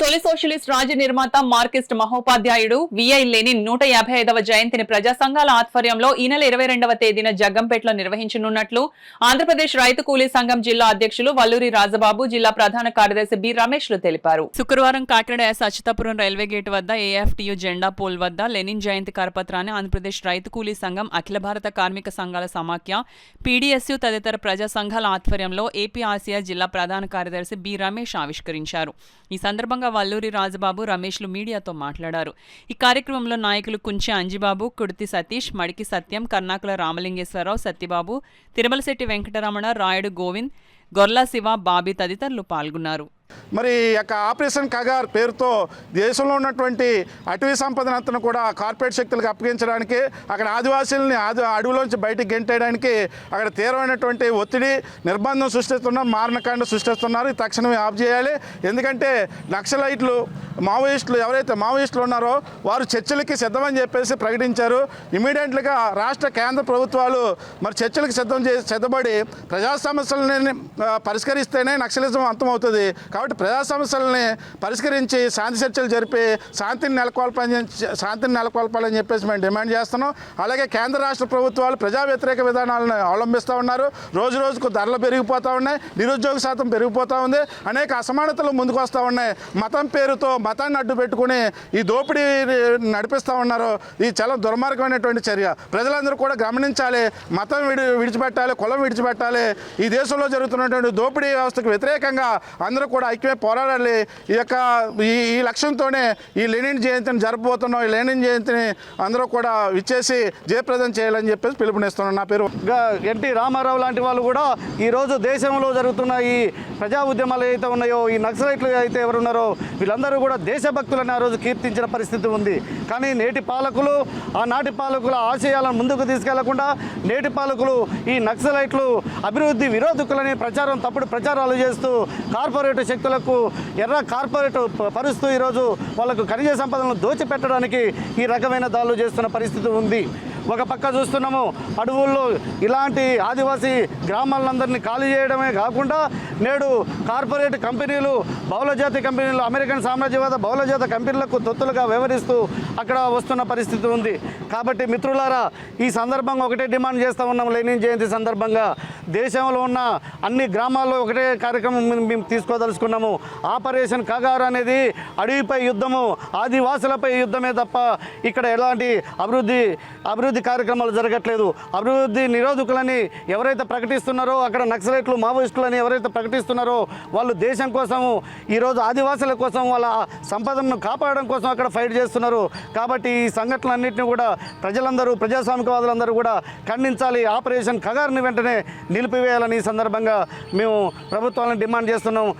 తొలి సోషలిస్ట్ రాజ్య నిర్మాత మార్కిస్ట్ మహోపాధ్యాయుడు విఐ లెనిన్ 155వ జయంతిని ప్రజా సంఘాల ఆధ్వర్యంలో ఈ నెల 22వ తేదీన జగ్గంపేటలో నిర్వహించనున్నట్లు ఆంధ్రప్రదేశ్ రైతు కూలీ సంఘం జిల్లా అధ్యక్షులు వల్లూరి రాజబాబు, జిల్లా ప్రధాన కార్యదర్శి బి రమేష్లు తెలిపారు. శుక్రవారం Kakinada S Achyutapuram railway gate వద్ద ఏఎఫ్టీయూ జెండా పోల్ వద్ద లెనిన్ జయంతి కరపత్రాన్ని ఆంధ్రప్రదేశ్ రైతు కూలీ సంఘం, అఖిల భారత కార్మిక సంఘాల సమాఖ్య, పీడీఎస్యూ తదితర ప్రజా సంఘాల ఆధ్వర్యంలో ఏపీ ఆసియా జిల్లా ప్రధాన కార్యదర్శి బి రమేష్ ఆవిష్కరించారు. ఈ సందర్భంగా వల్లూరి రాజబాబు, రమేష్లు మీడియాతో మాట్లాడారు. ఈ కార్యక్రమంలో నాయకులు కుంచె అంజిబాబు, కుడితి సతీష్, మడికి సత్యం, కర్ణాకుల రామలింగేశ్వరరావు, సత్యబాబు, తిరుమలశెట్టి వెంకటరమణ, రాయుడు గోవింద్, గొర్లా శివ, బాబీ తదితరులు పాల్గొన్నారు. మరి యొక్క ఆపరేషన్ కగార్ పేరుతో దేశంలో ఉన్నటువంటి అటవీ సంపదనంతను కూడా కార్పొరేట్ శక్తులకు అప్పగించడానికి, అక్కడ ఆదివాసీలని అడవిలోంచి బయటికి గెంటేయడానికి అక్కడ తీవ్రమైనటువంటి ఒత్తిడి, నిర్బంధం సృష్టిస్తున్నారు, మారణకాండ సృష్టిస్తున్నారు. తక్షణమే ఆఫ్ చేయాలి. ఎందుకంటే నక్సలైట్లు, మావోయిస్టులు ఎవరైతే మావోయిస్టులు ఉన్నారో వారు చర్చలకి సిద్ధమని చెప్పేసి ప్రకటించారు. ఇమీడియట్గా రాష్ట్ర కేంద్ర ప్రభుత్వాలు మరి చర్చలకు సిద్ధపడి ప్రజా సమస్యలని పరిష్కరిస్తేనే నక్సలిజం అంతమవుతుంది. కాబట్టి ప్రజా సమస్యలని పరిష్కరించి శాంతి చర్చలు జరిపి శాంతిని నెలకొల్పాలని చెప్పేసి మేము డిమాండ్ చేస్తున్నాం. అలాగే కేంద్ర రాష్ట్ర ప్రభుత్వాలు ప్రజా వ్యతిరేక విధానాలను అవలంబిస్తూ ఉన్నారు. రోజు రోజుకు ధరలు పెరిగిపోతూ ఉన్నాయి, నిరుద్యోగ శాతం పెరిగిపోతూ ఉంది, అనేక అసమానతలు ముందుకు వస్తూ ఉన్నాయి. మతం పేరుతో మతాన్ని అడ్డు పెట్టుకుని ఈ దోపిడీ నడిపిస్తూ ఉన్నారు. ఇది చాలా దుర్మార్గమైనటువంటి చర్య. ప్రజలందరూ కూడా గమనించాలి. మతం విడిచిపెట్టాలి, కులం విడిచిపెట్టాలి. ఈ దేశంలో జరుగుతున్నటువంటి దోపిడీ వ్యవస్థకు వ్యతిరేకంగా అందరూ కూడా ఐక్యమే పోరాడాలి. ఈ లక్ష్యంతోనే ఈ లెనిన్ జయంతిని జరపబోతున్నాం. ఈ లెనిన్ జయంతిని అందరూ కూడా విచ్చేసి జయప్రదం చేయాలని చెప్పేసి పిలుపునిస్తున్నాను. నా పేరు ఎన్టీ రామారావు లాంటి వాళ్ళు కూడా ఈరోజు దేశంలో జరుగుతున్న ఈ ప్రజా ఉద్యమాలు ఏవైతే ఉన్నాయో, ఈ నక్సలైట్లు అయితే ఎవరున్నారో వీళ్ళందరూ కూడా దేశభక్తులని ఆ రోజు కీర్తించిన పరిస్థితి ఉంది. కానీ నేటి పాలకులు, ఆనాటి పాలకుల ఆశయాలను ముందుకు తీసుకెళ్లకుండా నేటి పాలకులు ఈ నక్సలైట్లు అభివృద్ధి విరోధకులని తప్పుడు ప్రచారాలు చేస్తూ కార్పొరేట్ శక్తులకు కార్పొరేట్ పరుస్తూ ఈరోజు వాళ్ళకు ఖనిజ సంపదలను దోచిపెట్టడానికి ఈ రకమైన దాడులు చేస్తున్న పరిస్థితి ఉంది. ఒక పక్క చూస్తున్నాము, అడవుల్లో ఇలాంటి ఆదివాసీ గ్రామాలందరినీ ఖాళీ చేయడమే కాకుండా నేడు కార్పొరేట్ కంపెనీలు, బహుళజాతి కంపెనీలు, అమెరికన్ సామ్రాజ్యవాద బహుళజాత కంపెనీలకు తొత్తులుగా వ్యవహరిస్తూ అక్కడ వస్తున్న పరిస్థితి ఉంది. కాబట్టి మిత్రులారా, ఈ సందర్భంగా ఒకటే డిమాండ్ చేస్తూ ఉన్నాం. లెనిన్ జయంతి సందర్భంగా దేశంలో ఉన్న అన్ని గ్రామాల్లో ఒకటే కార్యక్రమం మేము తీసుకోదలుచుకున్నాము. ఆపరేషన్ కగార్ అనేది అడవిపై యుద్ధము, ఆదివాసులపై యుద్ధమే తప్ప ఇక్కడ ఎలాంటి అభివృద్ధి కార్యక్రమాలు జరగట్లేదు. అభివృద్ధి నిరోధకులని ఎవరైతే ప్రకటిస్తున్నారో, అక్కడ నక్సలైట్లు, మావోయిస్టులని ఎవరైతే ప్రకటిస్తున్నారో వాళ్ళు దేశం కోసము, ఈరోజు ఆదివాసుల కోసం, వాళ్ళ సంపదను కాపాడడం కోసం అక్కడ ఫైట్ చేస్తున్నారు. కాబట్టి ఈ సంఘటనలన్నింటినీ కూడా ప్రజలందరూ, ప్రజాస్వామికవాదులందరూ కూడా ఖండించాలి. ఆపరేషన్ కగార్ని వెంటనే నిలిపివేయాలని ఈ సందర్భంగా మేము ప్రభుత్వాలను డిమాండ్ చేస్తున్నాం.